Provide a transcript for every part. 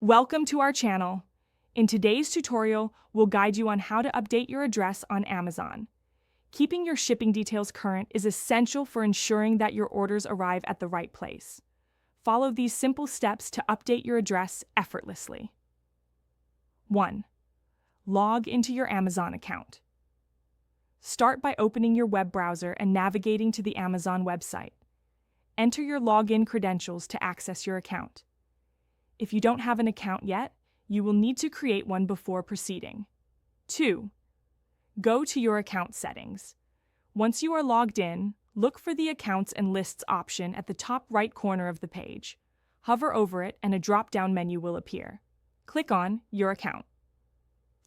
Welcome to our channel. In today's tutorial, we'll guide you on how to update your address on Amazon. Keeping your shipping details current is essential for ensuring that your orders arrive at the right place. Follow these simple steps to update your address effortlessly. 1. Log into your Amazon account. Start by opening your web browser and navigating to the Amazon website. Enter your login credentials to access your account. If you don't have an account yet, you will need to create one before proceeding. 2. Go to your account settings. Once you are logged in, look for the Accounts and Lists option at the top right corner of the page. Hover over it and a drop-down menu will appear. Click on Your Account.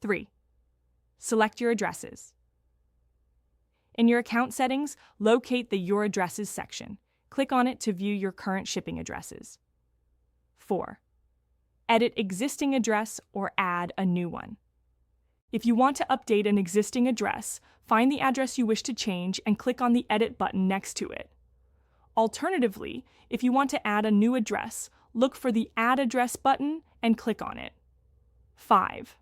3. Select your addresses. In your account settings, locate the Your Addresses section. Click on it to view your current shipping addresses. 4. Edit existing address or add a new one. If you want to update an existing address, find the address you wish to change and click on the Edit button next to it. Alternatively, if you want to add a new address, look for the Add Address button and click on it. 5.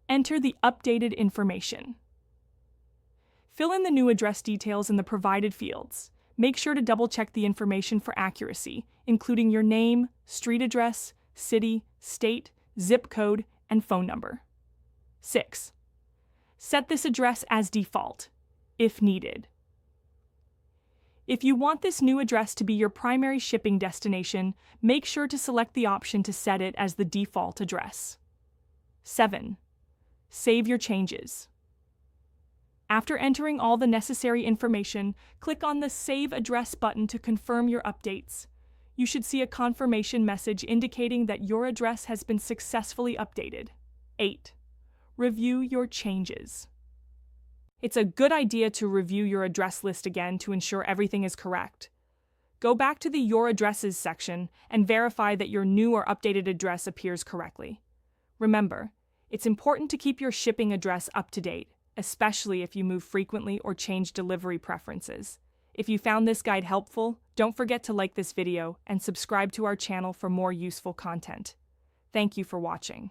Enter the updated information. Fill in the new address details in the provided fields. Make sure to double-check the information for accuracy, including your name, street address, city, state, zip code, and phone number. 6. Set this address as default, if needed. If you want this new address to be your primary shipping destination, make sure to select the option to set it as the default address. 7. Save your changes. After entering all the necessary information, click on the Save Address button to confirm your updates. You should see a confirmation message indicating that your address has been successfully updated. 8. Review your changes. It's a good idea to review your address list again to ensure everything is correct. Go back to the Your Addresses section and verify that your new or updated address appears correctly. Remember, it's important to keep your shipping address up to date, especially if you move frequently or change delivery preferences. If you found this guide helpful, don't forget to like this video and subscribe to our channel for more useful content. Thank you for watching.